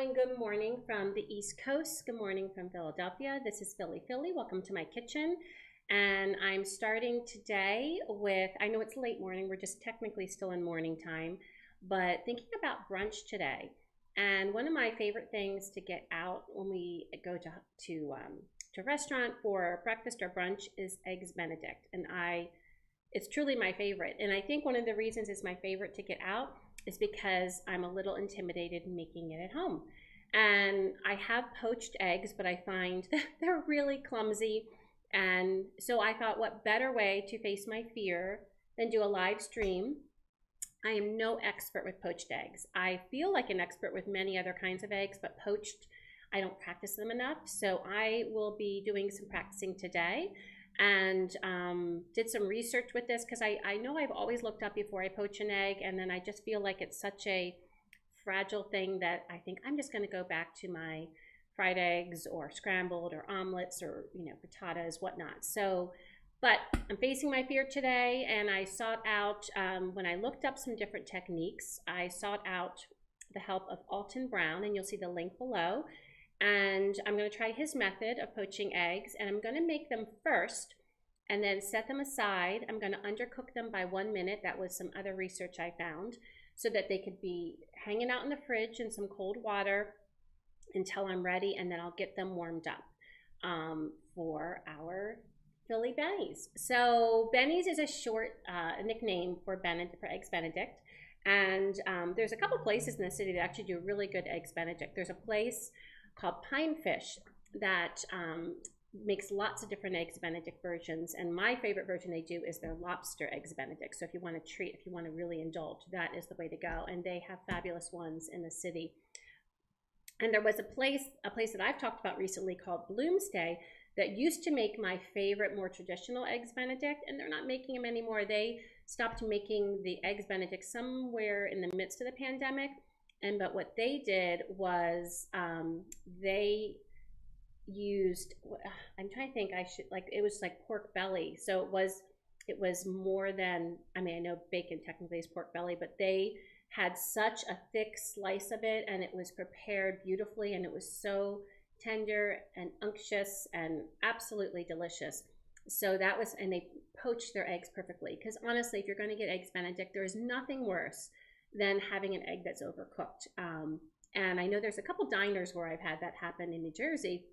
and good morning from the East Coast. Good morning from Philadelphia. This is Philly. Welcome to my kitchen. And I'm starting today with, I know it's late morning, we're just technically still in morning time, but thinking about brunch today. And one of my favorite things to get out when we go to a restaurant for breakfast or brunch is Eggs Benedict. And it's truly my favorite. And I think one of the reasons it's my favorite to get out is because I'm a little intimidated in making it at home. And I have poached eggs, but I find that they're really clumsy. And so I thought, what better way to face my fear than do a live stream? I am no expert with poached eggs. I feel like an expert with many other kinds of eggs, but poached, I don't practice them enough. So I will be doing some practicing today, and did some research with this because I know I've always looked up before I poach an egg, and then I just feel like it's such a fragile thing that I think I'm just going to go back to my fried eggs or scrambled or omelets or frittatas, whatnot. So, but I'm facing my fear today, and I sought out, when I looked up some different techniques, I sought out the help of Alton Brown, and you'll see the link below. And I'm going to try his method of poaching eggs, and I'm going to make them first and then set them aside. I'm going to undercook them by 1 minute. That was some other research I found, so that they could be hanging out in the fridge in some cold water until I'm ready, and then I'll get them warmed up for our Philly Bennies. So Bennies is a short nickname for Eggs Benedict, and there's a couple places in the city that actually do really good Eggs Benedict. There's a place called Pinefish that makes lots of different Eggs Benedict versions, and my favorite version they do is their lobster Eggs Benedict. So if you want to treat, if you want to really indulge, that is the way to go, and they have fabulous ones in the city. And there was a place that I've talked about recently called Bloomsday that used to make my favorite, more traditional Eggs Benedict, and they're not making them anymore. They stopped making the Eggs Benedict somewhere in the midst of the pandemic. But what they did was they used, I'm trying to think, it was like pork belly. So it was more than, I mean, I know bacon technically is pork belly, but they had such a thick slice of it, and it was prepared beautifully, and it was so tender and unctuous and absolutely delicious. So that was, and they poached their eggs perfectly, because honestly, if you're going to get Eggs Benedict, there is nothing worse than having an egg that's overcooked. And I know there's a couple diners where I've had that happen in New Jersey,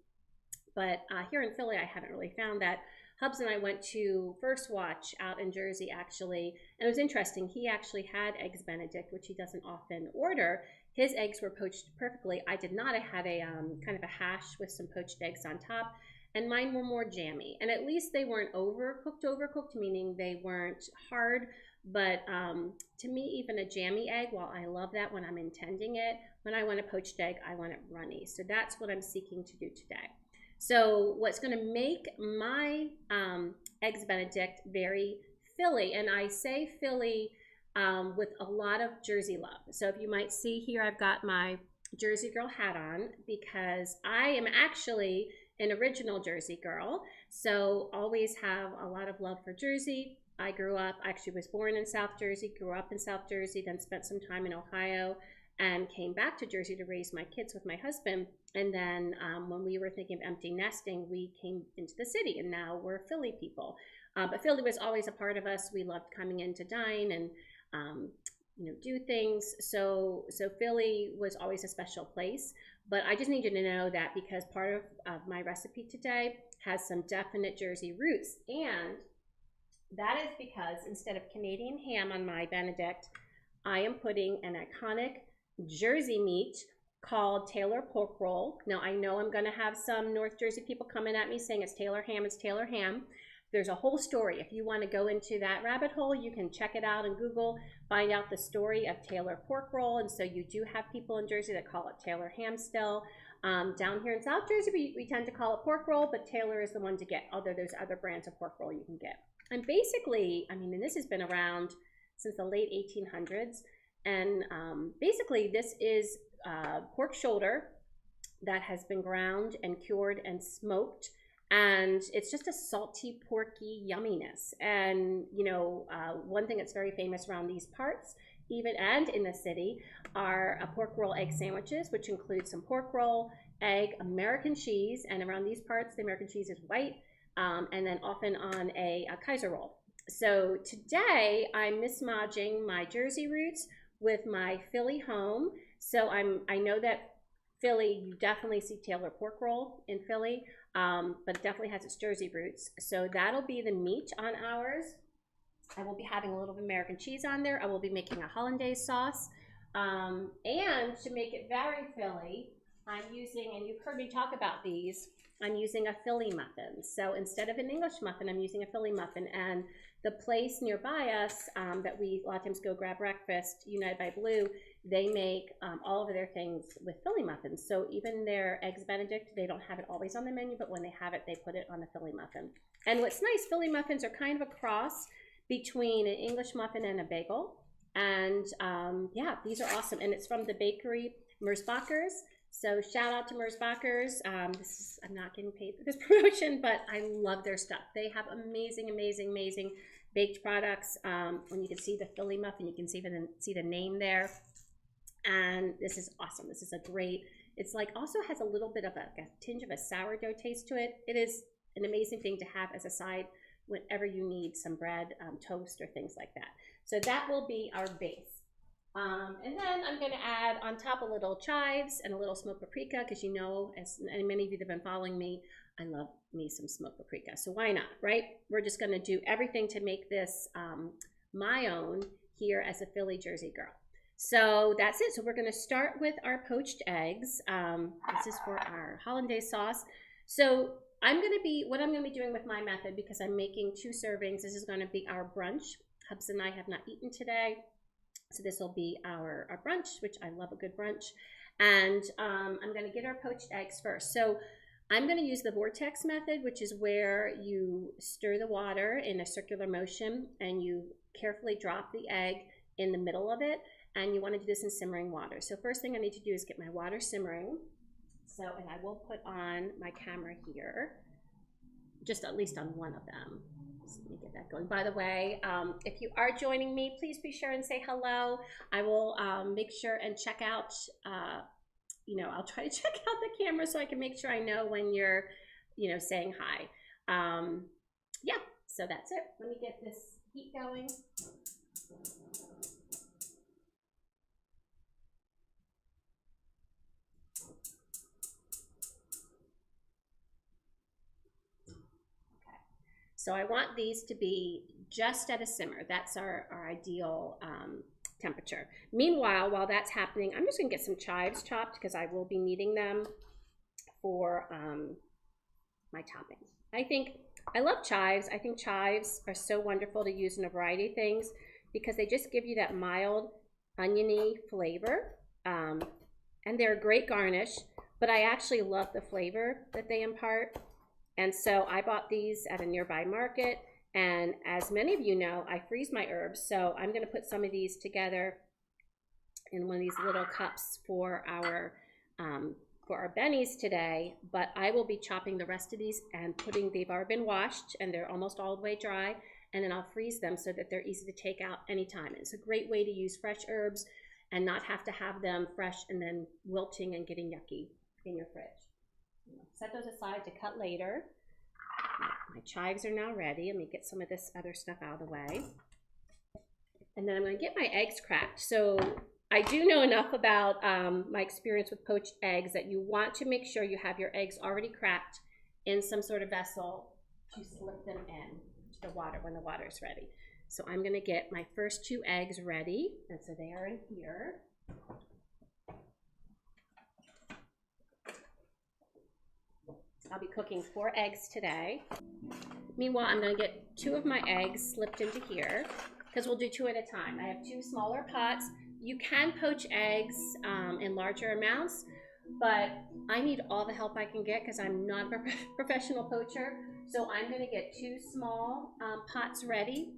but here in Philly, I haven't really found that. Hubs and I went to First Watch out in Jersey, actually, and it was interesting. He actually had Eggs Benedict, which he doesn't often order. His eggs were poached perfectly. I did not. I had a kind of a hash with some poached eggs on top, and mine were more jammy. And at least they weren't overcooked, meaning they weren't hard. But to me, even a jammy egg, while I love that when I'm intending it, when I want a poached egg, I want it runny. So that's what I'm seeking to do today. So what's going to make my Eggs Benedict very Philly, and I say Philly with a lot of Jersey love. So if you might see here, I've got my Jersey girl hat on because I am actually an original Jersey girl. So always have a lot of love for Jersey. I actually was born in South Jersey, grew up in South Jersey, then spent some time in Ohio, and came back to Jersey to raise my kids with my husband. And then when we were thinking of empty nesting, we came into the city, and now we're Philly people. But Philly was always a part of us. We loved coming in to dine and do things. So Philly was always a special place. But I just need you to know that because part of my recipe today has some definite Jersey roots, and that is because instead of Canadian ham on my Benedict, I am putting an iconic Jersey meat called Taylor pork roll. Now I know I'm going to have some North Jersey people coming at me saying it's Taylor ham, it's Taylor ham. There's a whole story. If you want to go into that rabbit hole, you can check it out on Google, find out the story of Taylor pork roll. And so you do have people in Jersey that call it Taylor ham still. Down here in South Jersey, we tend to call it pork roll, but Taylor is the one to get, although there's other brands of pork roll you can get. And basically, I mean, and this has been around since the late 1800s. And basically, this is pork shoulder that has been ground and cured and smoked. And it's just a salty, porky yumminess. And, one thing that's very famous around these parts even and in the city, are pork roll egg sandwiches, which include some pork roll, egg, American cheese, and around these parts, the American cheese is white, and then often on a Kaiser roll. So today I'm mismatching my Jersey roots with my Philly home. So I know that Philly, you definitely see Taylor pork roll in Philly, but it definitely has its Jersey roots. So that'll be the meat on ours. I will be having a little bit of American cheese on there. I will be making a hollandaise sauce. And to make it very Philly, I'm using, and you've heard me talk about these, I'm using a Philly muffin. So instead of an English muffin, I'm using a Philly muffin. And the place nearby us that we a lot of times go grab breakfast, United by Blue, they make all of their things with Philly muffins. So even their Eggs Benedict, they don't have it always on the menu, but when they have it, they put it on the Philly muffin. And what's nice, Philly muffins are kind of a cross between an English muffin and a bagel. And yeah, these are awesome. And it's from the bakery Merzbacher's. So shout out to Merzbacher's. I'm not getting paid for this promotion, but I love their stuff. They have amazing, amazing, amazing baked products. When you can see the Philly muffin, you can see the name there. And this is awesome. This is a great, it's like also has a little bit of a tinge of a sourdough taste to it. It is an amazing thing to have as a side whenever you need some bread, toast, or things like that. So that will be our base. And then I'm going to add on top a little chives and a little smoked paprika, because you know, as many of you that have been following me, I love me some smoked paprika. So why not, right? We're just going to do everything to make this my own here as a Philly Jersey girl. So that's it. So we're going to start with our poached eggs. This is for our hollandaise sauce. So what I'm going to be doing with my method, because I'm making 2 servings, this is going to be our brunch. Hubs and I have not eaten today. So this will be our brunch, which I love a good brunch. And I'm going to get our poached eggs first. So I'm going to use the vortex method, which is where you stir the water in a circular motion and you carefully drop the egg in the middle of it. And you want to do this in simmering water. So first thing I need to do is get my water simmering. So, and I will put on my camera here, just at least on one of them. So let me get that going. By the way, if you are joining me, please be sure and say hello. I will make sure and check out, you know, I'll try to check out the camera so I can make sure I know when you're, you know, saying hi. Yeah, so that's it. Let me get this heat going. So I want these to be just at a simmer. That's our ideal temperature. Meanwhile, while that's happening, I'm just gonna get some chives chopped because I will be needing them for my toppings. I love chives. I think chives are so wonderful to use in a variety of things because they just give you that mild oniony flavor. And they're a great garnish, but I actually love the flavor that they impart. And so I bought these at a nearby market, and as many of you know, I freeze my herbs. So I'm going to put some of these together in one of these little cups for our Bennies today. But I will be chopping the rest of these and they've already been washed and they're almost all the way dry, and then I'll freeze them so that they're easy to take out anytime. It's a great way to use fresh herbs and not have to have them fresh and then wilting and getting yucky in your fridge. Set those aside to cut later. My chives are now ready. Let me get some of this other stuff out of the way. And then I'm going to get my eggs cracked. So I do know enough about my experience with poached eggs that you want to make sure you have your eggs already cracked in some sort of vessel to slip them in to the water when the water is ready. So I'm going to get my first 2 eggs ready. And so they are in here. I'll be cooking 4 eggs today. Meanwhile, I'm going to get 2 of my eggs slipped into here because we'll do 2 at a time. I have 2 smaller pots. You can poach eggs in larger amounts, but I need all the help I can get because I'm not a professional poacher. So I'm going to get 2 small pots ready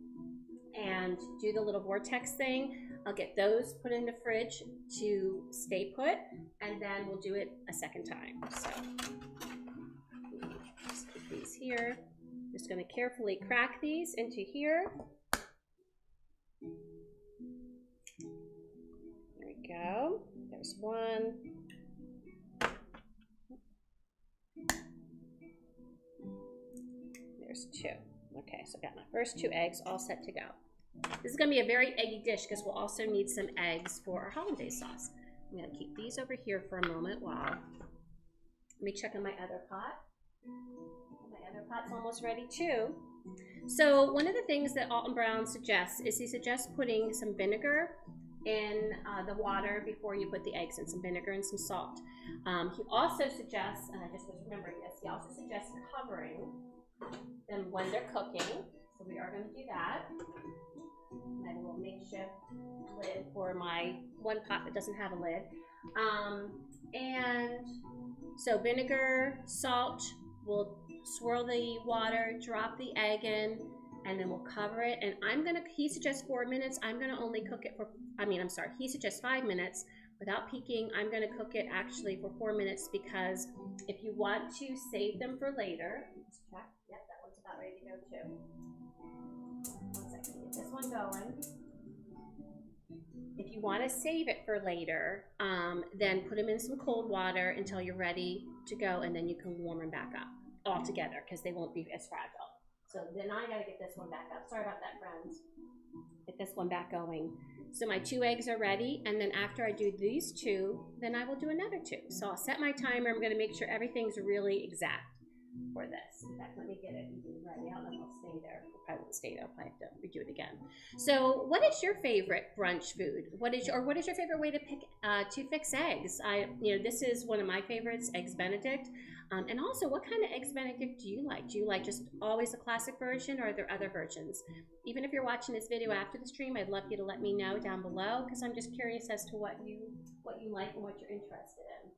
and do the little vortex thing. I'll get those put in the fridge to stay put, and then we'll do it a second time. So just put these here. Just going to carefully crack these into here. we go. There's one. There's two. Okay, so I've got my first 2 eggs all set to go. This is going to be a very eggy dish because we'll also need some eggs for our hollandaise sauce. I'm going to keep these over here for a moment while let me check on my other pot. My other pot's almost ready too. So one of the things that Alton Brown suggests is he suggests putting some vinegar in the water before you put the eggs in, some vinegar and some salt. He also suggests, and I just was remembering this, he also suggests covering them when they're cooking. So we are going to do that. I have a little makeshift lid for my one pot that doesn't have a lid. And so vinegar, salt, we'll swirl the water, drop the egg in, and then we'll cover it. And he suggests 4 minutes. I'm gonna only cook it for, he suggests 5 minutes. Without peeking, I'm gonna cook it actually for 4 minutes because if you want to save them for later, let's check. Yep, that one's about ready to go too. 1 second, get this one going. If you want to save it for later, then put them in some cold water until you're ready to go, and then you can warm them back up all together because they won't be as fragile. So then I got to get this one back up. Sorry about that, friends. Get this one back going. So my 2 eggs are ready, and then after I do these 2, then I will do another 2. So I'll set my timer. I'm going to make sure everything's really exact for this. In fact, let me get it ready. I don't know if I'll stay there. I won't stay there. I'll probably have to redo it again. So what is your favorite brunch food? What is your favorite way to fix eggs? This is one of my favorites, Eggs Benedict. And also, what kind of Eggs Benedict do you like? Do you like just always the classic version, or are there other versions? Even if you're watching this video after the stream, I'd love you to let me know down below because I'm just curious as to what you like and what you're interested in.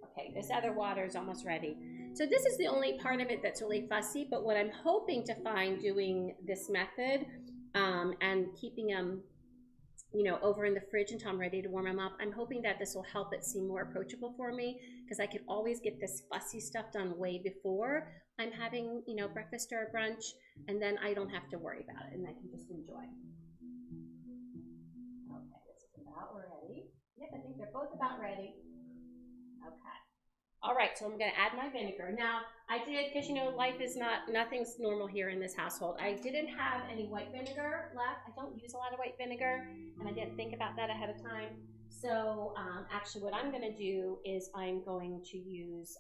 Okay, this other water is almost ready. So this is the only part of it that's really fussy, but what I'm hoping to find doing this method and keeping them, over in the fridge until I'm ready to warm them up, I'm hoping that this will help it seem more approachable for me because I can always get this fussy stuff done way before I'm having, breakfast or brunch, and then I don't have to worry about it and I can just enjoy. Okay, this is about ready. Yep, I think they're both about ready. Okay. All right, so I'm going to add my vinegar. Now, I did, because life is nothing's normal here in this household. I didn't have any white vinegar left. I don't use a lot of white vinegar, and I didn't think about that ahead of time. So actually what I'm going to do is I'm going to use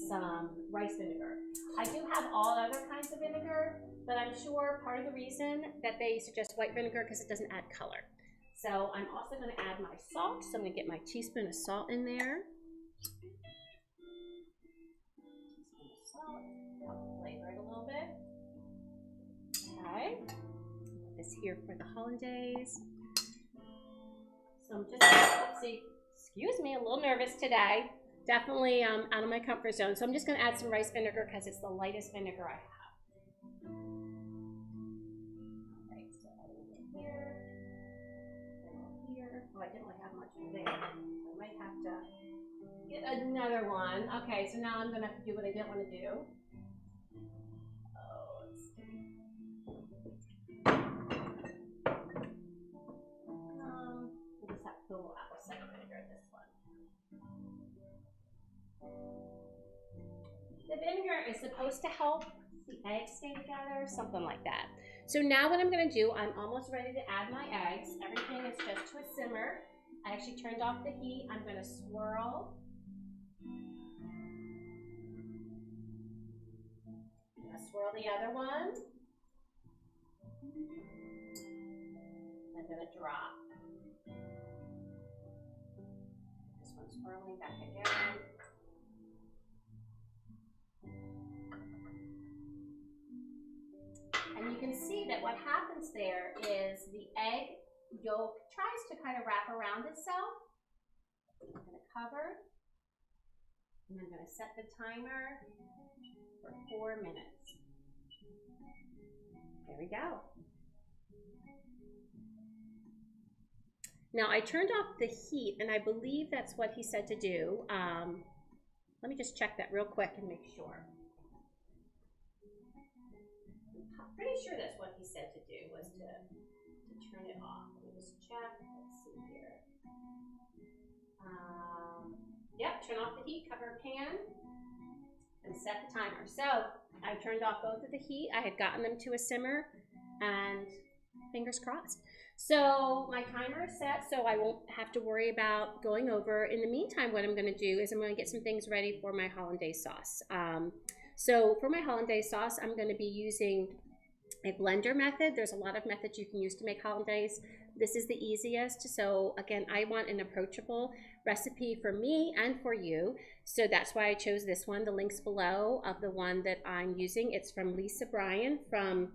some rice vinegar. I do have all other kinds of vinegar, but I'm sure part of the reason that they suggest white vinegar because it doesn't add color. So I'm also going to add my salt. So I'm going to get my teaspoon of salt in there. Help flavor it a little bit. Okay, put this here for the hollandaise. So I'm just, let's see, excuse me, a little nervous today. Definitely out of my comfort zone. So I'm just going to add some rice vinegar because it's the lightest vinegar I have. Okay, so adding it here, here. Oh, I didn't really have much there. I might have to get another one. Okay, so now I'm going to have to do what I didn't want to do. Oh, let's see. We'll just have to put a little apple cider vinegar in this one. The vinegar is supposed to help the eggs stay together, something like that. So now what I'm going to do, I'm almost ready to add my eggs. Everything is just to a simmer. I actually turned off the heat. I'm going to swirl. I'm going to swirl the other one. I'm going to drop. This one's swirling back again. And you can see that what happens there is the egg yolk tries to kind of wrap around itself. I'm going to cover, and I'm going to set the timer for 4 minutes. There we go. Now I turned off the heat, and I believe that's what he said to do. Let me just check that real quick and make sure. I'm pretty sure that's what he said to do, was to turn it off. Let me just check. Let's see here. Yep, turn off the heat, cover a pan, and set the timer. So I turned off both of the heat. I had gotten them to a simmer, and fingers crossed. So my timer is set, so I won't have to worry about going over. In the meantime, what I'm going to do is I'm going to get some things ready for my hollandaise sauce. So for my hollandaise sauce, I'm going to be using a blender method. There's a lot of methods you can use to make hollandaise. This is the easiest. So again, I want an approachable recipe for me and for you. So that's why I chose this one. The link's below of the one that I'm using. It's from Lisa Bryan from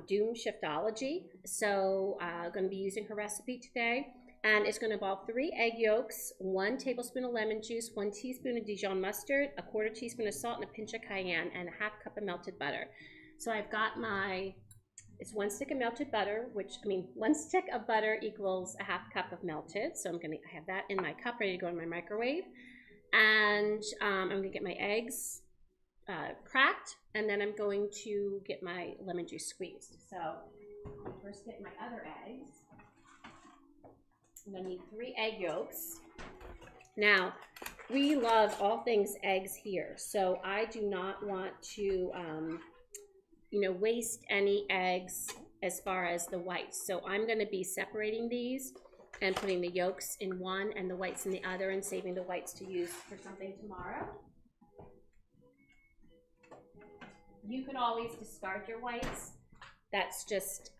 Doom Shiftology. So I'm going to be using her recipe today. And it's going to involve 3 egg yolks, 1 tablespoon of lemon juice, 1 teaspoon of Dijon mustard, a 1/4 teaspoon of salt, and a pinch of cayenne, and a 1/2 cup of melted butter. So I've got it's 1 stick of melted butter, 1 stick of butter equals a 1/2 cup of melted. So I'm going to have that in my cup ready to go in my microwave. And I'm going to get my eggs cracked, and then I'm going to get my lemon juice squeezed. So I'll first get my other eggs. I'm going to need 3 egg yolks. Now, we love all things eggs here, so I do not want to waste any eggs as far as the whites. So I'm going to be separating these and putting the yolks in one and the whites in the other, and saving the whites to use for something tomorrow. You could always discard your whites. That's just,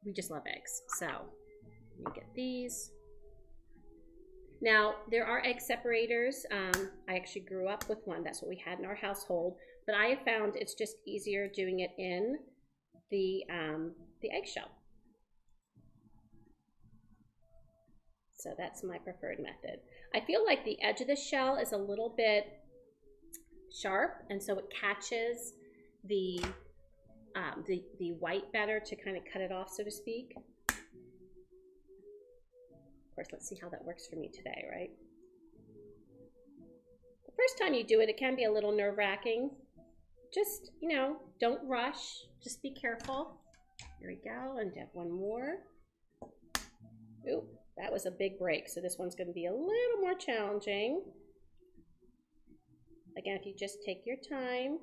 we just love eggs. So let me get these. Now, there are egg separators. I actually grew up with one. That's what we had in our household. But I have found it's just easier doing it in the eggshell. So that's my preferred method. I feel like the edge of the shell is a little bit sharp, and so it catches the white better to kind of cut it off, so to speak. Of course, let's see how that works for me today, right? The first time you do it, it can be a little nerve-wracking. Just, don't rush. Just be careful. Here we go, and have one more. Ooh, that was a big break, so this one's going to be a little more challenging. Again, if you just take your time.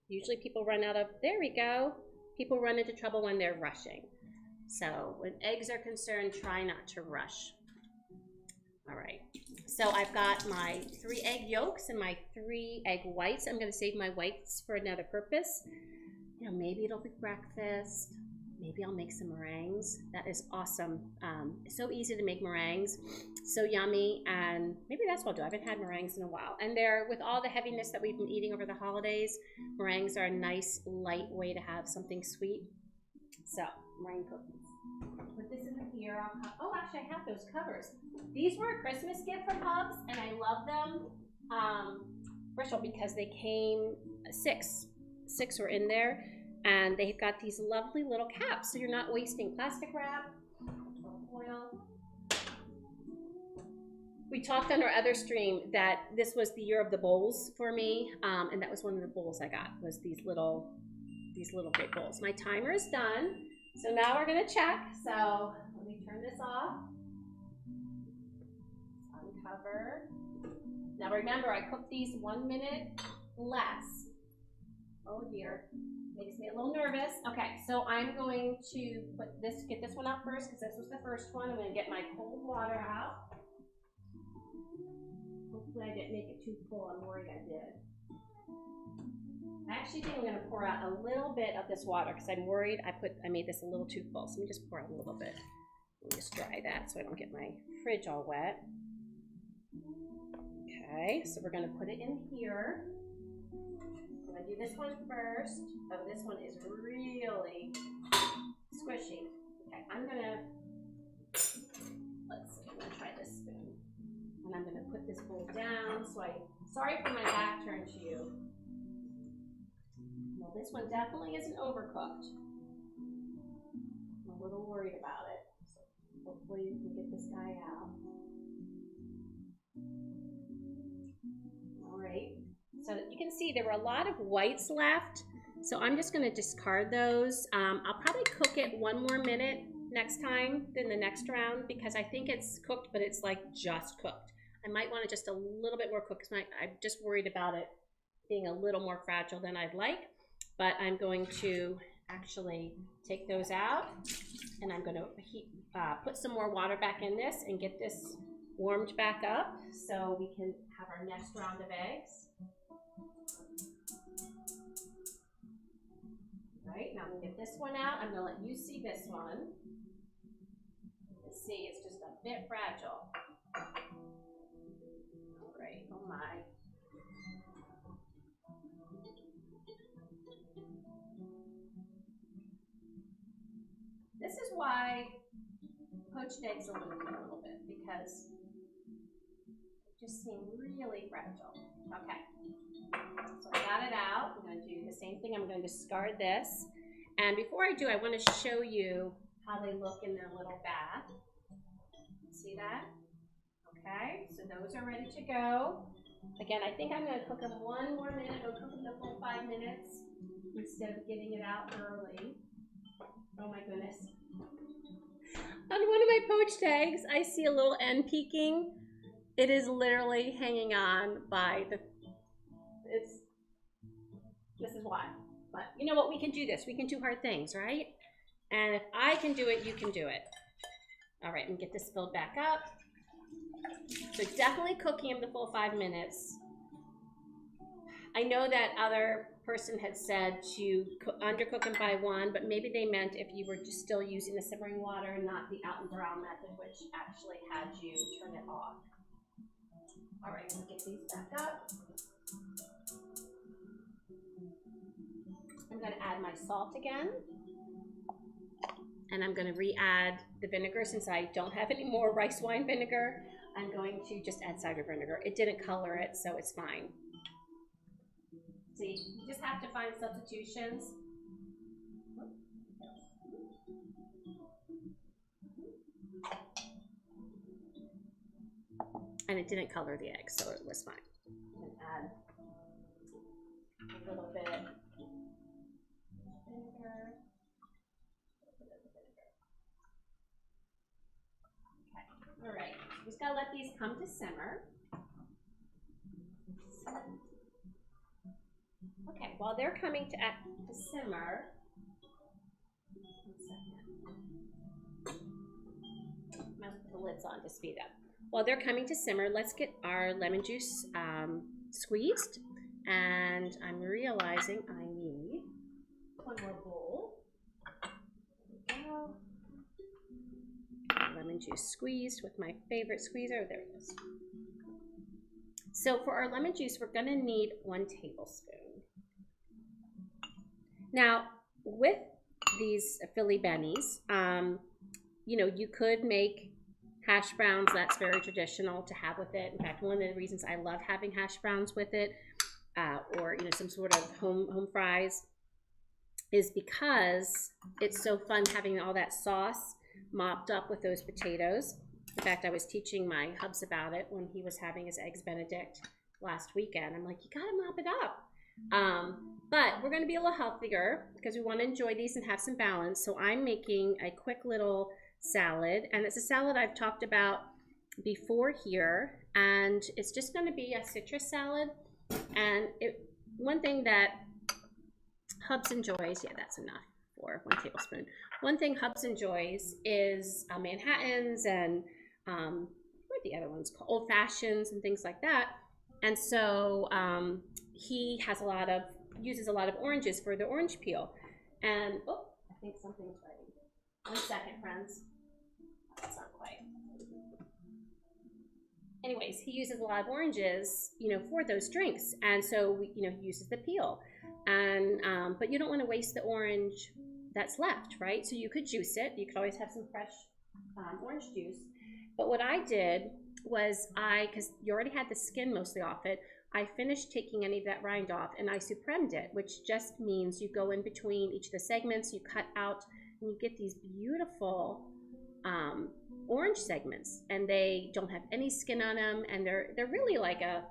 Usually people run out of, there we go. People run into trouble when they're rushing. So when eggs are concerned, try not to rush. All right, so I've got my 3 egg yolks and my 3 egg whites. I'm going to save my whites for another purpose. Maybe it'll be breakfast. Maybe I'll make some meringues. That is awesome. It's so easy to make meringues, so yummy, and maybe that's what I'll do. I haven't had meringues in a while. And with all the heaviness that we've been eating over the holidays, meringues are a nice, light way to have something sweet. So, meringue cookies. Put this in here. Oh, actually, I have those covers. These were a Christmas gift from Hubs, and I love them. First of all, because they came 6 were in there, and they've got these lovely little caps, so you're not wasting plastic wrap or foil. We talked on our other stream that this was the year of the bowls for me, and that was one of the bowls I got, was these little big bowls. My timer is done, so now we're gonna check. So let me turn this off. Uncover. Now remember, I cooked these 1 minute less. Oh dear, makes me a little nervous. Okay, so I'm going to get this one out first, because this was the first one. I'm gonna get my cold water out. Hopefully I didn't make it too full. I'm worried I did. I actually think I'm going to pour out a little bit of this water, because I'm worried I made this a little too full. So let me just pour out a little bit. Let me just dry that so I don't get my fridge all wet. Okay, so we're going to put it in here. I'm going to do this one first. Oh, this one is really squishy. Okay, I'm going to try this spoon. And I'm going to put this bowl down. Sorry for my back turned to you. Well, this one definitely isn't overcooked. I'm a little worried about it. So hopefully you can get this guy out. All right. So you can see there were a lot of whites left. So I'm just going to discard those. I'll probably cook it 1 more minute next time than the next round because I think it's cooked, but it's like just cooked. I might want it just a little bit more cooked because I'm just worried about it being a little more fragile than I'd like. But I'm going to actually take those out, and I'm going to put some more water back in this and get this warmed back up so we can have our next round of eggs. All right, now I'm going to get this one out. I'm going to let you see this one. Let's see, it's just a bit fragile. All right, oh my. This is why poached eggs are looking a little bit, because they just seem really fragile. Okay, so I got it out. I'm going to do the same thing. I'm going to discard this. And before I do, I want to show you how they look in their little bath. See that? Okay, so those are ready to go. Again, I think I'm going to cook them one more minute. I'll cook them the full 5 minutes instead of getting it out early. Oh my goodness. On one of my poached eggs, I see a little end peeking. It is literally hanging on by the, this is why. But you know what, we can do this. We can do hard things, right? And if I can do it, you can do it. All right, and get this filled back up. So definitely cooking them the full 5 minutes. I know that other person had said to undercook them by 1, but maybe they meant if you were just still using the simmering water and not the Alton Brown method, which actually had you turn it off. All right, we'll get these back up. I'm going to add my salt again. And I'm going to re-add the vinegar since I don't have any more rice wine vinegar. I'm going to just add cider vinegar. It didn't color it, so it's fine. See, you just have to find substitutions. And it didn't color the eggs, so it was fine. I'm going to add a little bit of vinegar. Okay, all right. Just gotta let these come to simmer. Okay, while they're coming to simmer, 1 second. I'm gonna put the lids on to speed up. While they're coming to simmer, let's get our lemon juice squeezed. And I'm realizing I need 1 more bowl. There we go. Lemon juice squeezed with my favorite squeezer. There it is. So for our lemon juice, we're going to need 1 tablespoon. Now, with these Philly Bennies, you know, you could make hash browns. That's very traditional to have with it. In fact, one of the reasons I love having hash browns with it, or you know, some sort of home fries, is because it's so fun having all that sauce mopped up with those potatoes. In fact, I was teaching my hubs about it when he was having his Eggs Benedict last weekend. I'm like, you gotta mop it up. But we're gonna be a little healthier because we wanna enjoy these and have some balance. So I'm making a quick little salad, and it's a salad I've talked about before here, and it's just gonna be a citrus salad. And one thing that Hubs enjoys, yeah, that's enough for 1 tablespoon. One thing Hubs enjoys is Manhattans and what are the other ones called? Old Fashions and things like that. And so he has uses a lot of oranges for the orange peel. And oh, I think something's ready. 1 second, friends. That's not quite. Anyways, he uses a lot of oranges, you know, for those drinks, and so you know, he uses the peel. And but you don't want to waste the orange that's left, right? So you could juice it. You could always have some fresh orange juice. But what I did was because you already had the skin mostly off it, I finished taking any of that rind off and I supremed it, which just means you go in between each of the segments, you cut out, and you get these beautiful orange segments, and they don't have any skin on them, and they're really like a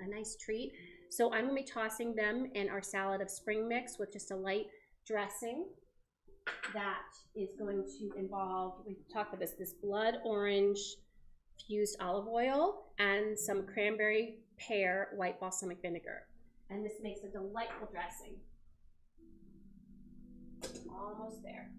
nice treat. So I'm going to be tossing them in our salad of spring mix with just a light dressing. that is going to involve, we talked about this blood orange fused olive oil and some cranberry pear white balsamic vinegar. And this makes a delightful dressing. Almost there.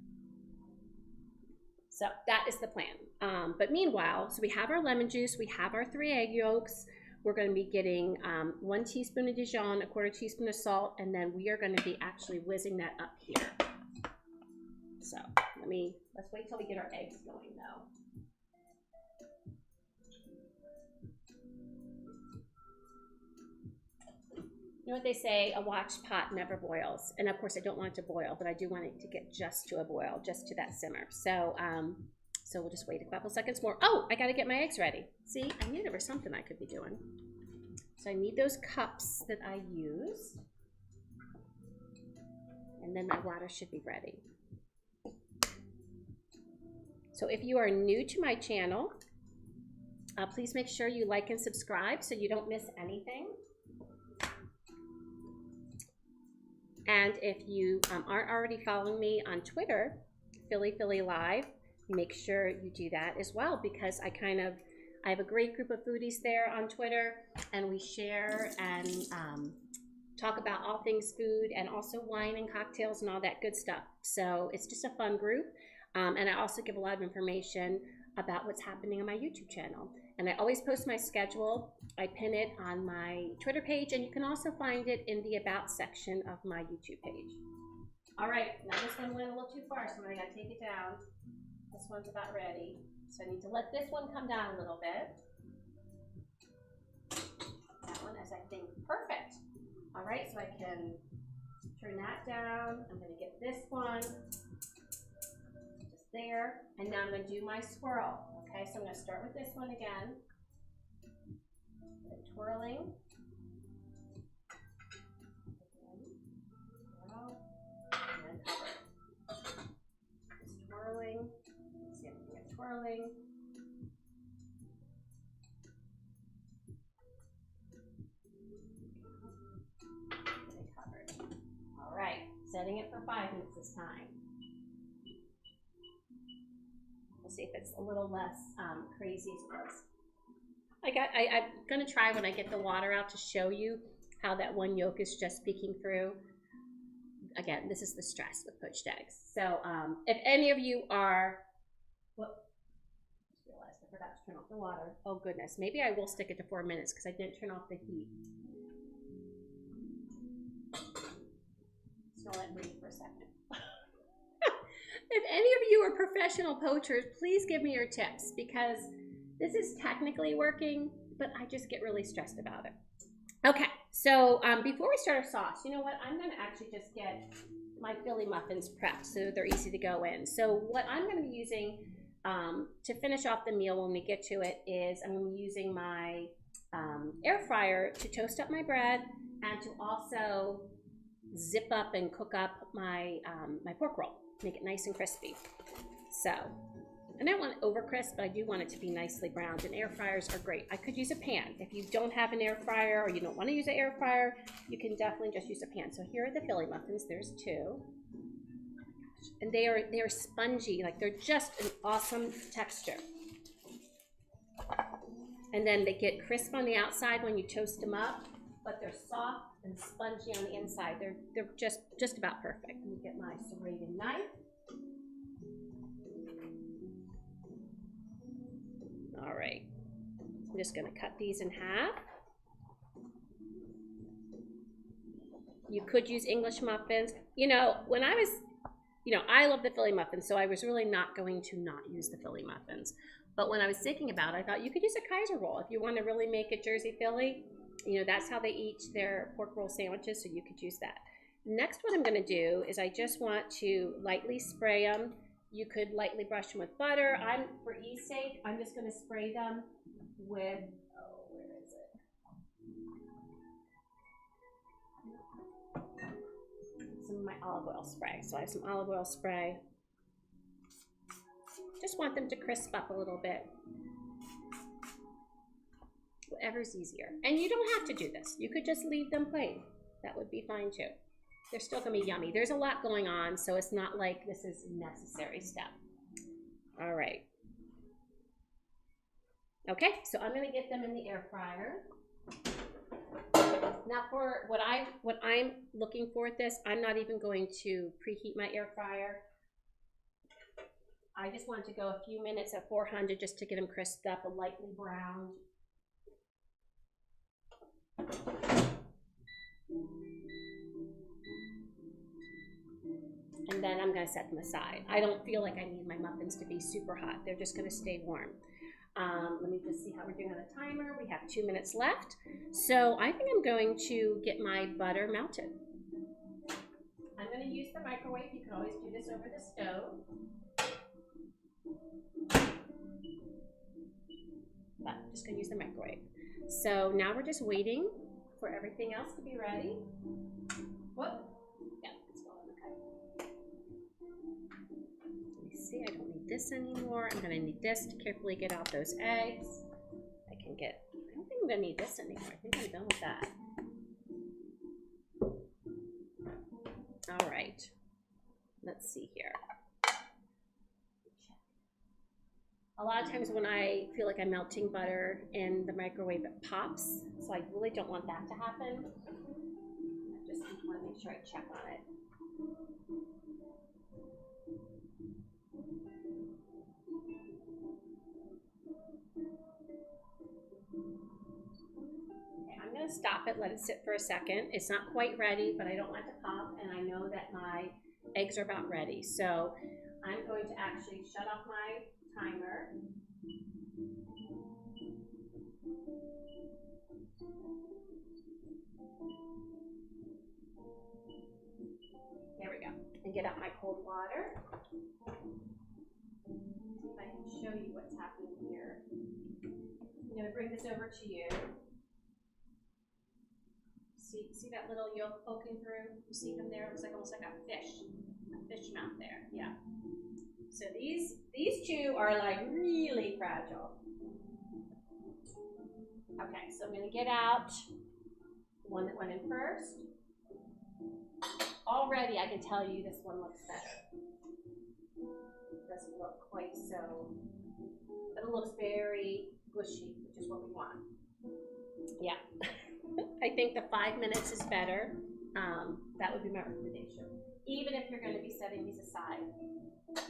So that is the plan. But meanwhile, so we have our lemon juice, we have our 3 egg yolks. We're going to be getting 1 teaspoon of Dijon, 1/4 teaspoon of salt, and then we are going to be actually whizzing that up here. So let's wait till we get our eggs going though. You know what they say, a watched pot never boils. And of course I don't want it to boil, but I do want it to get just to a boil, just to that simmer. So so we'll just wait a couple seconds more. Oh, I gotta get my eggs ready. See, I knew there was something I could be doing. So I need those cups that I used. And then my water should be ready. So if you are new to my channel, please make sure you like and subscribe so you don't miss anything. And if you aren't already following me on Twitter, Philly Live, make sure you do that as well, because I have a great group of foodies there on Twitter, and we share and talk about all things food and also wine and cocktails and all that good stuff. So it's just a fun group. And I also give a lot of information about what's happening on my YouTube channel. And I always post my schedule. I pin it on my Twitter page, and you can also find it in the About section of my YouTube page. All right, now this one went a little too far, so I gotta take it down. This one's about ready. So I need to let this one come down a little bit. That one is, I think, perfect. All right, so I can turn that down. I'm gonna get this one just there, and now I'm gonna do my swirl. Okay, so I'm going to start with this one again. Twirling. And then cover. Just twirling. See if we get twirling. Get it covered. All right, setting it for 5 minutes this time. See if it's a little less crazy as it was. I'm gonna try when I get the water out to show you how that one yolk is just peeking through. Again, this is the stress with poached eggs. So if any of you are, well, I just realized I forgot to turn off the water. Oh goodness, maybe I will stick it to 4 minutes because I didn't turn off the heat. Just gonna let it breathe for a second. If any of you are professional poachers, please give me your tips, because this is technically working, but I just get really stressed about it. Okay, so before we start our sauce, you know what? I'm going to actually just get my Philly muffins prepped so they're easy to go in. So what I'm going to be using to finish off the meal when we get to it is I'm going to be using my air fryer to toast up my bread and to also zip up and cook up my my pork roll. Make it nice and crispy. So, I don't want it over crisp, but I do want it to be nicely browned, and air fryers are great. I could use a pan. If you don't have an air fryer or you don't want to use an air fryer, you can definitely just use a pan. So here are the Philly muffins. There's 2. And they are spongy, like they're just an awesome texture. And then they get crisp on the outside when you toast them up, but they're soft and spongy on the inside. They're just about perfect. Let me get my serrated knife. All right, I'm just gonna cut these in half. You could use English muffins. You know, when I was, I love the Philly muffins, so I was really not going to not use the Philly muffins. But when I was thinking about it, I thought you could use a Kaiser roll if you want to really make it Jersey Philly. That's how they eat their pork roll sandwiches, so you could use that. Next, what I'm going to do is I just want to lightly spray them. You could lightly brush them with butter. For ease sake, I'm just going to spray them with, where is it? Some of my olive oil spray. So I have some olive oil spray. Just want them to crisp up a little bit. Whatever's easier. And you don't have to do this. You could just leave them plain. That would be fine too. they're still gonna be yummy. There's a lot going on, so it's not like this is a necessary step. All right. Okay, so I'm gonna get them in the air fryer. Now for what I'm looking for at this, I'm not even going to preheat my air fryer. I just want to go a few minutes at 400 just to get them crisped up and lightly browned. And then I'm going to set them aside. I don't feel like I need my muffins to be super hot. They're just going to stay warm. Let me just see how we're doing on the timer. We have 2 minutes left. So I think I'm going to get my butter melted. I'm going to use the microwave. You can always do this over the stove. But I'm just going to use the microwave. So now we're just waiting for everything else to be ready. Whoop. Yeah, it's going okay. Let me see, I don't need this anymore. I'm going to need this to carefully get out those eggs. I don't think I'm going to need this anymore. I think I'm done with that. All right. Let's see here. A lot of times when I feel like I'm melting butter in the microwave, it pops. So I really don't want that to happen. I just want to make sure I check on it. Okay, I'm going to stop it, let it sit for a second. It's not quite ready, but I don't want it to pop, and I know that my eggs are about ready. So I'm going to actually shut off my timer. There we go. And get out my cold water. See if I can show you what's happening here. I'm going to bring this over to you. See that little yolk poking through? You see them there? It looks like almost like a fish mouth there. Yeah. So these two are like really fragile. Okay, so I'm going to get out the one that went in first. Already I can tell you this one looks better. It doesn't look quite so, but it looks very gushy, which is what we want. Yeah. I think the 5 minutes is better. That would be my recommendation, even if you're going to be setting these aside. Okay,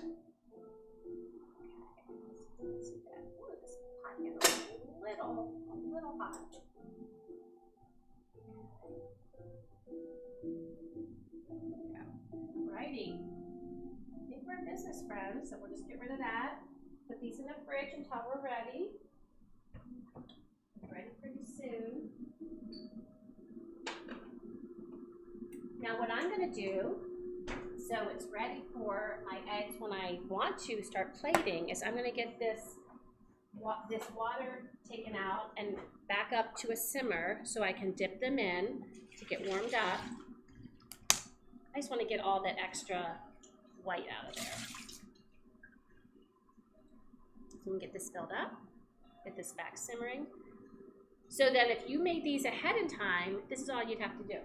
let's see that. Ooh, this pot gets a little hot. Alrighty. I think we're in business, friends, so we'll just get rid of that. Put these in the fridge until we're ready. We're ready pretty soon. Now what I'm going to do, so it's ready for my eggs when I want to start plating, is I'm going to get this water taken out and back up to a simmer so I can dip them in to get warmed up. I just want to get all that extra white out of there. So we can get this filled up, get this back simmering. So that if you made these ahead in time, this is all you'd have to do.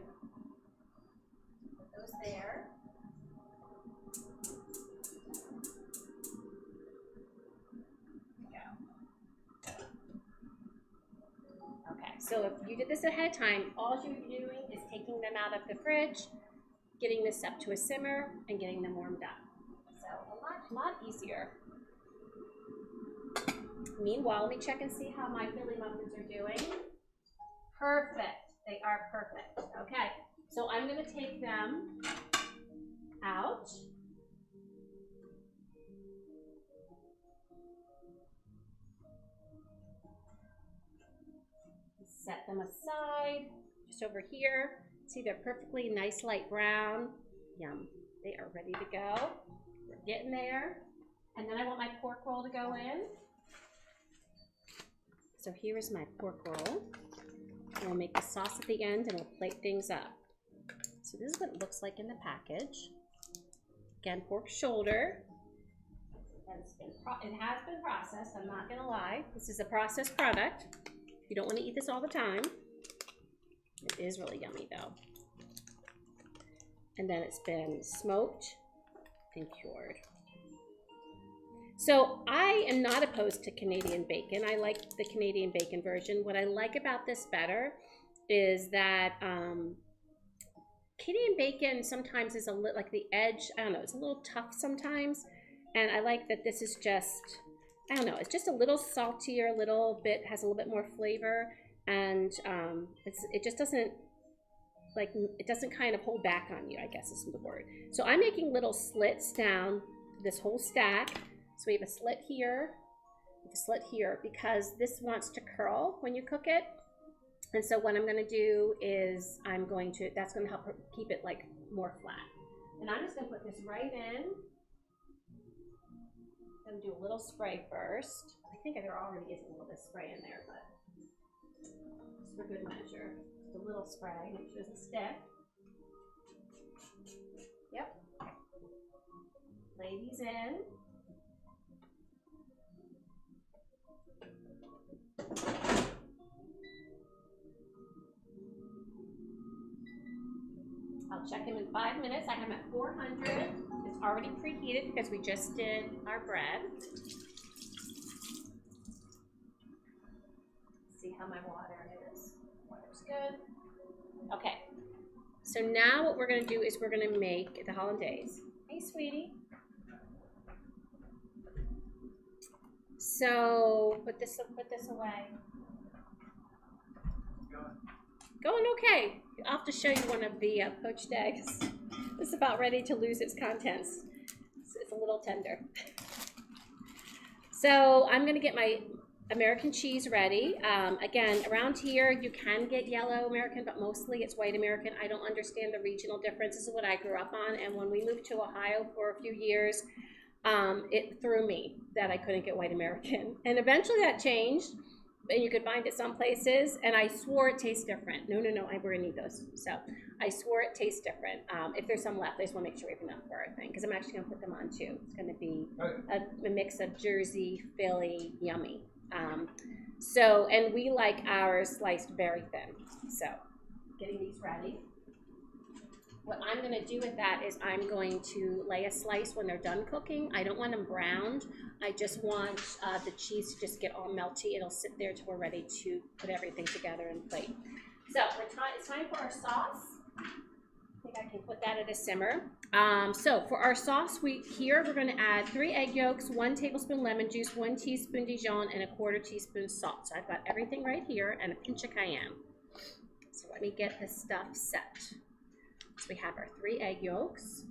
Put those there. Okay, so if you did this ahead of time, all you would be doing is taking them out of the fridge, getting this up to a simmer, and getting them warmed up. So a lot easier. Meanwhile, let me check and see how my Philly muffins are doing. Perfect. They are perfect. Okay, so I'm going to take them out. Set them aside, just over here. See, they're perfectly nice light brown. Yum. They are ready to go. We're getting there. And then I want my pork roll to go in. So here is my pork roll. And we'll make the sauce at the end and we'll plate things up. So this is what it looks like in the package. Again, pork shoulder. It has been processed, I'm not gonna lie. This is a processed product. You don't want to eat this all the time. It is really yummy though. and then it's been smoked and cured. So I am not opposed to Canadian bacon. I like the Canadian bacon version. What I like about this better is that Canadian bacon sometimes is a little, like the edge, I don't know, it's a little tough sometimes. And I like that this is just, I don't know, it's just a little saltier, a little bit, has a little bit more flavor. And it just doesn't, like, it doesn't kind of hold back on you, I guess is the word. So I'm making little slits down this whole stack. So we have a slit here, a slit here, because this wants to curl when you cook it. And so what I'm going to do is that's going to help keep it like more flat. And I'm just going to put this right in. I'm going to do a little spray first. I think there already is a little bit of spray in there, but just for good measure. Just a little spray, make sure it doesn't stick. Yep. Lay these in. I'll check him in 5 minutes. I have him at 400. It's already preheated because we just did our bread. See how my water is. Water's good. Okay. So now what we're going to do is we're going to make the hollandaise. Hey, sweetie. So put this away. Going okay. I'll have to show you one of the poached eggs. It's about ready to lose its contents. It's a little tender. So I'm going to get my American cheese ready. Again, around here you can get yellow American, but mostly it's white American. I don't understand the regional difference. This is what I grew up on, and when we moved to Ohio for a few years, it threw me that I couldn't get white American. And eventually that changed. And you could find it some places, and I swore it tastes different. No, we're gonna need those. So I swore it tastes different. If there's some left, I just wanna make sure we have enough for our thing, because I'm actually gonna put them on too. It's gonna be a mix of Jersey, Philly, yummy. And we like ours sliced very thin. So getting these ready. What I'm going to do with that is I'm going to lay a slice when they're done cooking. I don't want them browned. I just want the cheese to just get all melty. It'll sit there till we're ready to put everything together and plate. So it's time for our sauce. I think I can put that at a simmer. So for our sauce, we're going to add 3 egg yolks, 1 tablespoon lemon juice, 1 teaspoon Dijon, and 1/4 teaspoon salt. So I've got everything right here, and a pinch of cayenne. So let me get this stuff set. So we have our 3 egg yolks.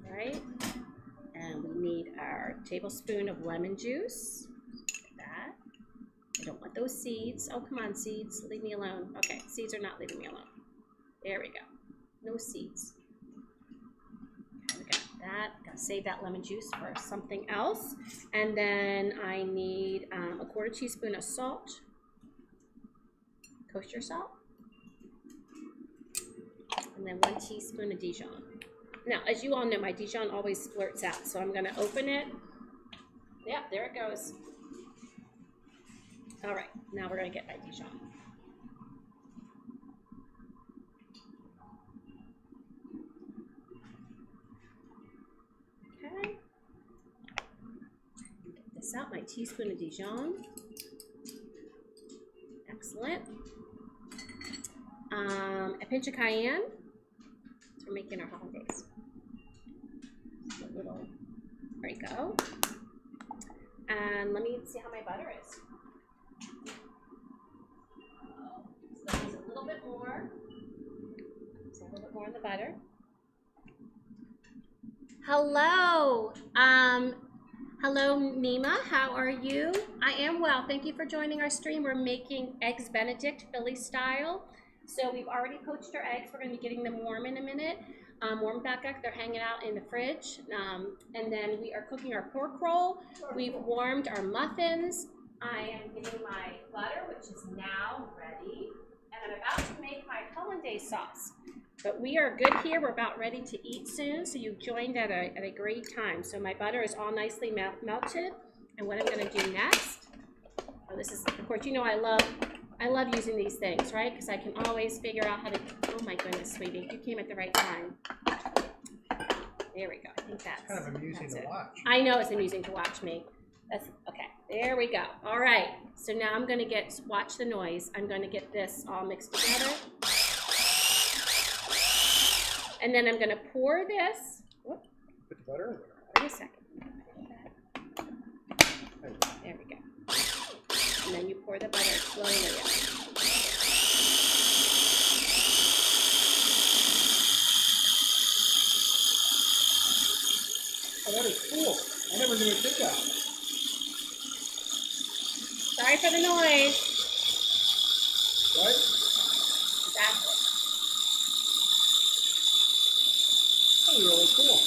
All right. And we need our tablespoon of lemon juice. Like that. I don't want those seeds. Oh, come on, seeds. Leave me alone. Okay, seeds are not leaving me alone. There we go. No seeds. Okay, we got that. Gotta save that lemon juice for something else. And then I need 1/4 teaspoon of salt. Kosher salt. And then 1 teaspoon of Dijon. Now, as you all know, my Dijon always splurts out, so I'm gonna open it. Yeah, there it goes. All right, now we're gonna get my Dijon. Okay. Get this out, my teaspoon of Dijon. Excellent. A pinch of cayenne. So we're making our hollandaise. A little, there you go. And let me see how my butter is. So that needs a little bit more. So a little bit more in the butter. Hello. Hello, Nima. How are you? I am well. Thank you for joining our stream. We're making Eggs Benedict, Philly style. So we've already poached our eggs. We're going to be getting them warm in a minute. Warm back up. They're hanging out in the fridge. And then we are cooking our pork roll. We've warmed our muffins. I am getting my butter, which is now ready. And I'm about to make my hollandaise sauce. But we are good here. We're about ready to eat soon. So you've joined at a great time. So my butter is all nicely melted. And what I'm going to do next, This is, of course, you know I love using these things, right? Because I can always figure out how to, oh my goodness, sweetie, you came at the right time. There we go. I think that's kind of amusing to watch. I know it's amusing to watch me. That's okay. There we go. All right. So now I'm going to watch the noise. I'm going to get this all mixed together. And then I'm going to pour this. Whoop. Put the butter in there. Wait a second. There we go. And then you pour the butter slowly in. Oh, that is cool. I never knew it did that. Sorry for the noise. Right? Exactly. That's really cool.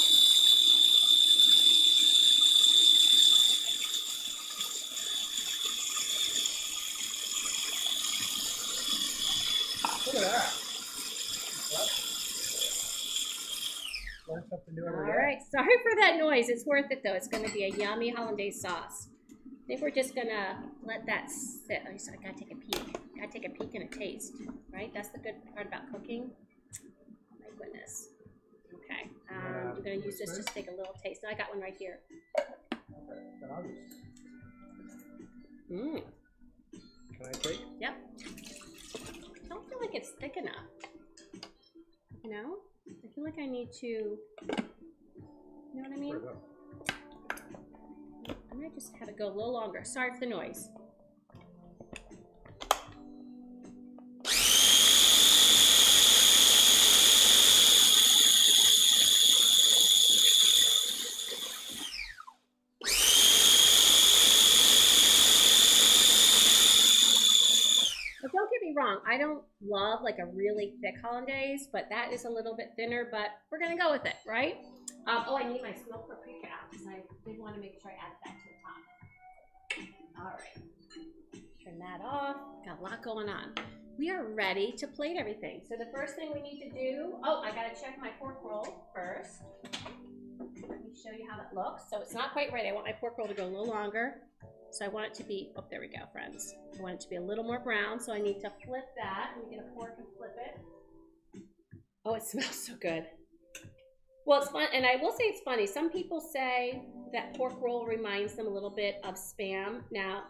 Look at that. Learn something new every day. All right. Sorry for that noise. It's worth it, though. It's going to be a yummy hollandaise sauce. I think we're just going to let that sit. Oh, so I got to take a peek. Got to take a peek and a taste, right? That's the good part about cooking. Oh, my goodness. Okay. I'm going to use this just to take a little taste. No, I got one right here. Okay. Then I'll just... Mmm. Can I take? Yep. I don't feel like it's thick enough. You know? I feel like I need to, you know what I mean? I might just have it go a little longer. Sorry for the noise. But don't get me wrong, I don't love like a really thick hollandaise, but that is a little bit thinner, but we're gonna go with it, right? Oh, I need my smoked paprika out because I did want to make sure I added that to the top. All right, turn that off. Got a lot going on. We are ready to plate everything. So the first thing we need to do, oh, I gotta check my pork roll first. Let me show you how that looks. So it's not quite ready. I want my pork roll to go a little longer. So I want it to be, oh, there we go, friends. I want it to be a little more brown, so I need to flip that. Let me get a fork and flip it. Oh, it smells so good. Well, it's fun, and I will say it's funny. Some people say that pork roll reminds them a little bit of Spam. Now,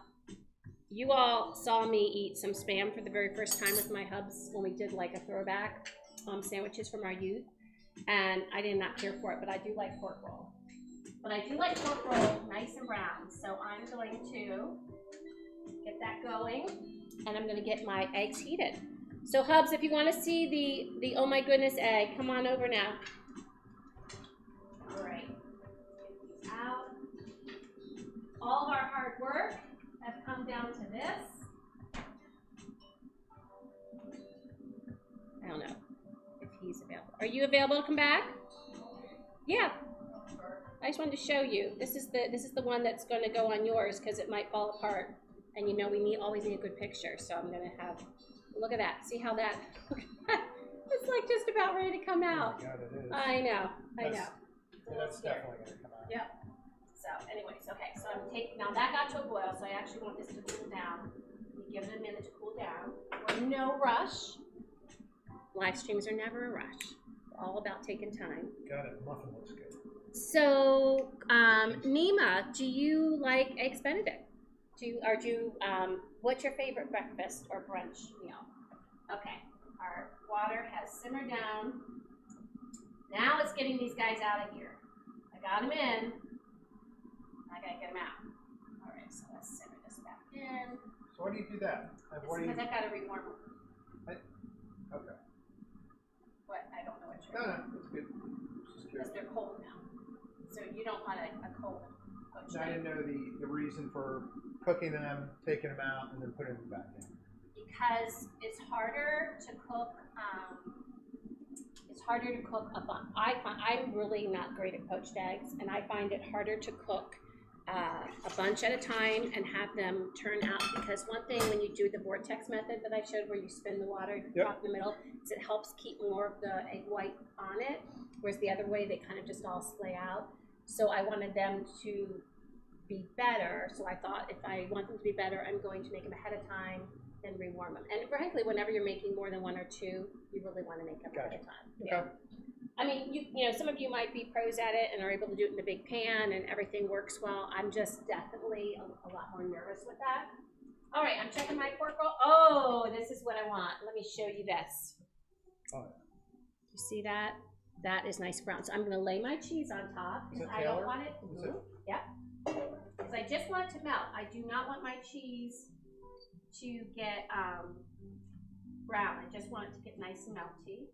you all saw me eat some Spam for the very first time with my hubs when we did like a throwback sandwiches from our youth, and I did not care for it, but I do like pork roll. But I do like pork roll nice and brown, so I'm going to get that going, and I'm going to get my eggs heated. So Hubs, if you want to see the oh my goodness egg, come on over now. All right, get these out. All of our hard work has come down to this. I don't know if he's available. Are you available to come back? Yeah. I just wanted to show you. This is the one that's going to go on yours because it might fall apart, and you know we always need a good picture. So I'm going to have, look at that. See how that? It's like just about ready to come out. Oh my God, it is. I know. Yeah, that's definitely going to come out. Yep. So, anyways, okay. So I'm taking now that got to a boil. So I actually want this to cool down. You give it a minute to cool down. We're in no rush. Live streams are never a rush. We're all about taking time. Got it. Muffin looks good. So, Nima, do you like Eggs Benedict? What's your favorite breakfast or brunch meal? Okay, our water has simmered down. Now it's getting these guys out of here. I got them in. I gotta get them out. All right, so let's simmer this back in. So why do you do that? Because I've got to rewarm them. Okay. What? I don't know what you're No, it's good. Because they're cold now. So you don't want a cold poached I didn't know the reason for cooking them, taking them out, and then putting them back in. Because it's harder to cook. It's harder to cook I'm really not great at poached eggs, and I find it harder to cook a bunch at a time and have them turn out. Because one thing when you do the vortex method that I showed, where you spin the water drop in the middle, is it helps keep more of the egg white on it. Whereas the other way, they kind of just all splay out. So I wanted them to be better. So I thought if I want them to be better, I'm going to make them ahead of time and rewarm them. And frankly, whenever you're making more than one or two, you really want to make them ahead of time. Yeah. I mean, you know, some of you might be pros at it and are able to do it in a big pan and everything works well. I'm just definitely a lot more nervous with that. All right, I'm checking my pork roll. Oh, this is what I want. Let me show you this. Oh. You see that? That is nice brown. So I'm going to lay my cheese on top because I don't want it. Yep. Because I just want it to melt. I do not want my cheese to get brown. I just want it to get nice and melty.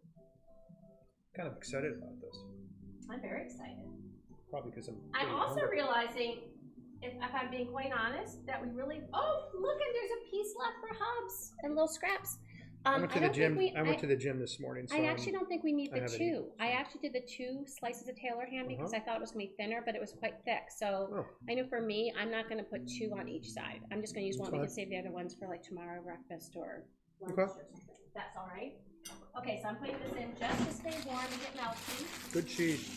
Kind of excited about this. I'm very excited. Probably because I'm also realizing, if I'm being quite honest, that we really. Oh, look! And there's a piece left for Hubs and little scraps. I went to the gym. I went to the gym this morning. So I actually don't think we need the two. I actually did the 2 slices of Taylor ham because I thought it was going to be thinner, but it was quite thick. So I know for me, I'm not going to put 2 on each side. I'm just going to use one. We can save the other ones for like tomorrow breakfast or lunch or something. That's all right. Okay, so I'm putting this in just to stay warm and get melty. Good cheese.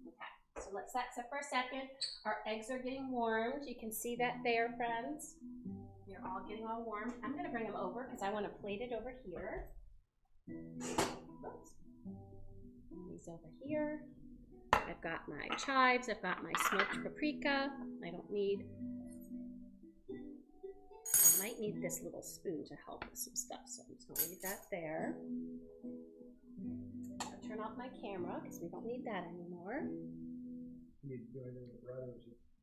Okay, so let's set for a second. Our eggs are getting warmed. You can see that there, friends. They're all getting all warm. I'm going to bring them over because I want to plate it over here. Oops. These over here. I've got my chives. I've got my smoked paprika. I don't need... I might need this little spoon to help with some stuff, so I'm just going to leave that there. I'll turn off my camera because we don't need that anymore.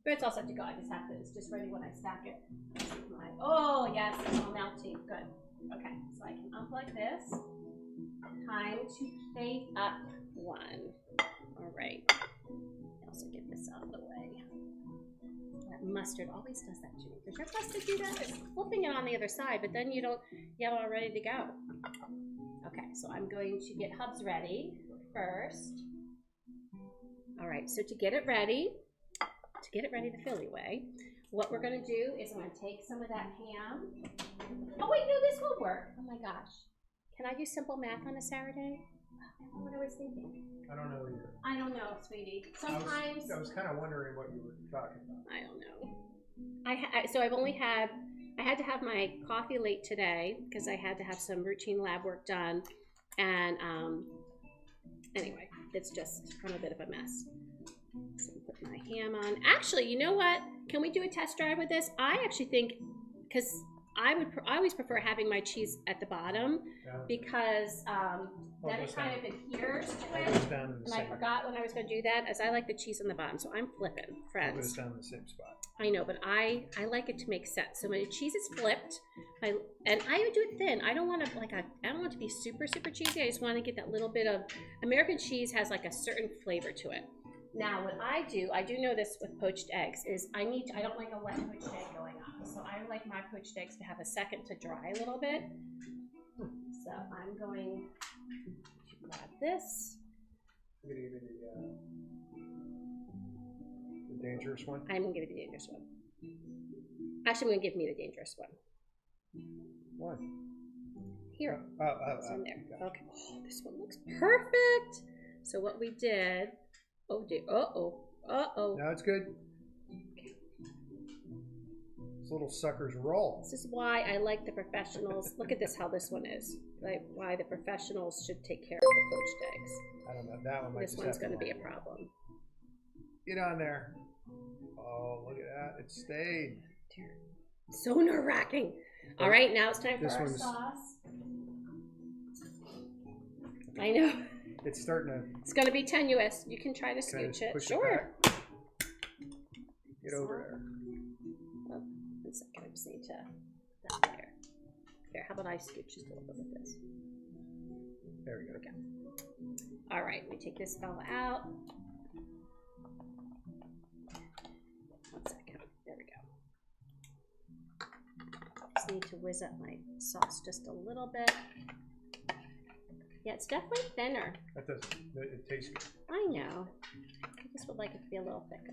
But it's all set to go. I just have to, it's just ready when I stack it. Oh, yes, it's all melting. Good. Okay, so I can unplug this. Time to plate up one. All right. Also get this out of the way. That mustard always does that to me. Does your mustard do that? It's flipping it on the other side, but then you have it all ready to go. Okay, so I'm going to get Hubs ready first. All right, so to get it ready the Philly way, what we're going to do is I'm going to take some of that ham. Oh, wait, no, this will work. Oh, my gosh. Can I do simple math on a Saturday? I don't know what I was thinking. I don't know either. I don't know, sweetie. Sometimes. I was kind of wondering what you were talking about. I don't know. So I've only had, I had to have my coffee late today because I had to have some routine lab work done. And anyway, it's just, I'm a bit of a mess. So I'm putting my ham on. Actually, you know what? Can we do a test drive with this? I actually think, because I always prefer having my cheese at the bottom because then it kind of adheres to it. And I forgot when I was going to do that, as I like the cheese on the bottom. So I'm flipping, friends. It goes down in the same spot. I know, but I like it to make sense. So when the cheese is flipped, and I would do it thin. I don't want to I don't want it to be super cheesy. I just want to get that little bit of American cheese has like a certain flavor to it. Now, what I do know this with poached eggs, is I don't like a wet poached egg going on. So I like my poached eggs to have a second to dry a little bit. So I'm going to grab this. I'm going to give you the dangerous one? I'm going to give you the dangerous one. Actually, I'm going to give me the dangerous one. What? Here. It's in there. Okay. Oh, this one looks perfect. So what we did... Oh dear. Uh-oh. Now it's good. Okay. These little suckers roll. This is why I like the professionals. Look at this, how this one is. Like why the professionals should take care of the poached eggs. I don't know. That one might This one's going to be a problem. Get on there. Oh, look at that. It stayed. So nerve-wracking. All right, now it's time for our sauce. I know. It's starting to... It's going to be tenuous. You can try to scooch it. Sure. Get over there. Oh, 1 second. I just need to... There. Here, how about I scooch just a little bit with this? There we go. Okay. All right, let me take this fella out. 1 second. There we go. Just need to whiz up my sauce just a little bit. Yeah, it's definitely thinner. That doesn't, it tastes good. I know. I just would like it to be a little thicker.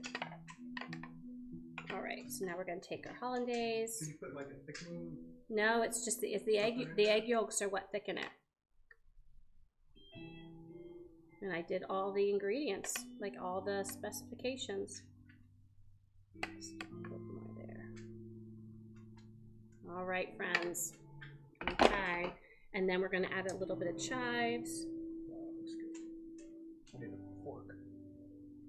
All right, so now we're going to take our hollandaise. Did you put like a thickening? No, it's just the egg yolks are what thicken it. And I did all the ingredients, like all the specifications. Just a little more there. All right, friends. Okay. And then we're going to add a little bit of chives. I need a fork.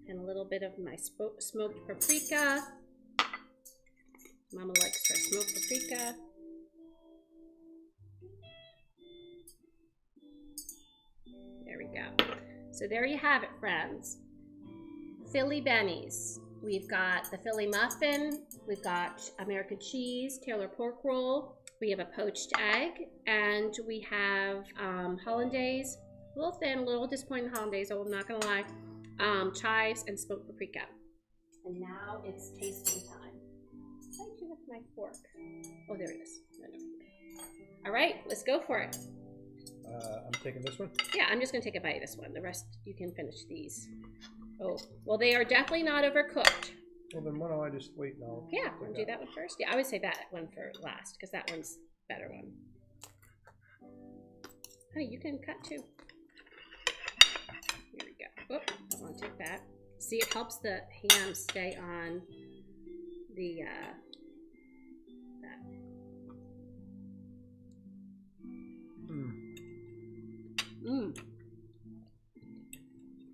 And a little bit of my smoked paprika. Mama likes her smoked paprika. There we go. So there you have it, friends. Philly Bennies. We've got the Philly muffin. We've got American cheese, Taylor pork roll. We have a poached egg, and we have hollandaise. A little thin, a little disappointing hollandaise, I'm not gonna lie. Chives and smoked paprika. And now it's tasting time. How did I do with my fork? Oh, there it is. All right, let's go for it. I'm taking this one. Yeah, I'm just gonna take a bite of this one. The rest you can finish these. Oh, well, they are definitely not overcooked. Well, then why don't I just wait now? Yeah, want to do that one first? Yeah, I would say that one for last because that one's a better one. Honey, you can cut too. Here we go. Oh, I want to take that. See, it helps the ham stay on the that.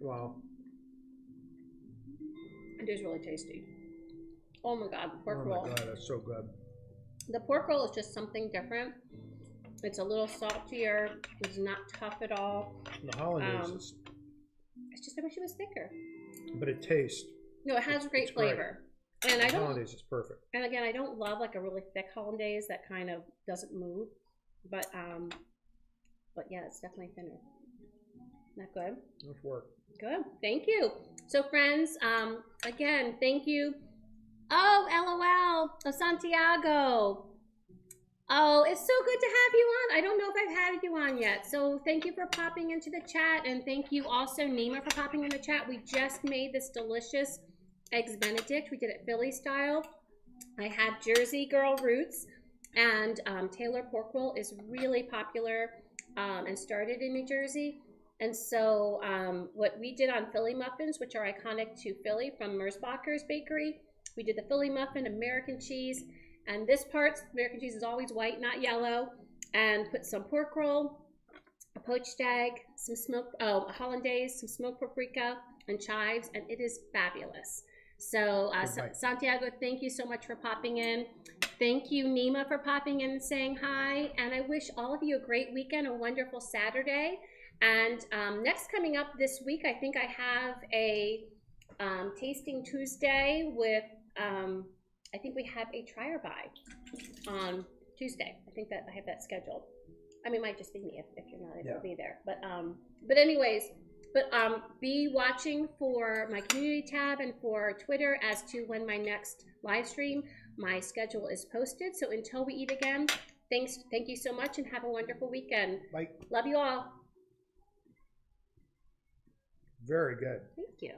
Wow. It is really tasty. Oh my god, the pork roll. Oh my god, that's so good. The pork roll is just something different. It's a little saltier. It's not tough at all. The hollandaise it's just I wish it was thicker. but it tastes. No, it has great flavor. And I don't. Hollandaise is perfect. And again, I don't love like a really thick hollandaise that kind of doesn't move. But yeah, it's definitely thinner. Not good? Nice work. Good. Thank you. So friends, again, thank you. Oh, LOL, Santiago. Oh, it's so good to have you on. I don't know if I've had you on yet. So thank you for popping into the chat. And thank you also, Nima, for popping in the chat. We just made this delicious Eggs Benedict. We did it Philly style. I have Jersey girl roots. And Taylor pork roll is really popular and started in New Jersey. And so what we did on Philly muffins, which are iconic to Philly from Merzbacher's Bakery, we did the Philly muffin, American cheese, and this part, American cheese is always white, not yellow, and put some pork roll, a poached egg, some smoked, a hollandaise, some smoked paprika, and chives, and it is fabulous. So Santiago, thank you so much for popping in. Thank you, Nima, for popping in and saying hi, and I wish all of you a great weekend, a wonderful Saturday. And next coming up this week, I think I have a Tasting Tuesday with, I think we have a try or buy on Tuesday. I think that I have that scheduled. I mean, it might just be me if you're not able to be there. But anyways, be watching for my community tab and for Twitter as to when my next live stream, my schedule is posted. So until we eat again, thank you so much and have a wonderful weekend. Bye. Love you all. Very good. Thank you.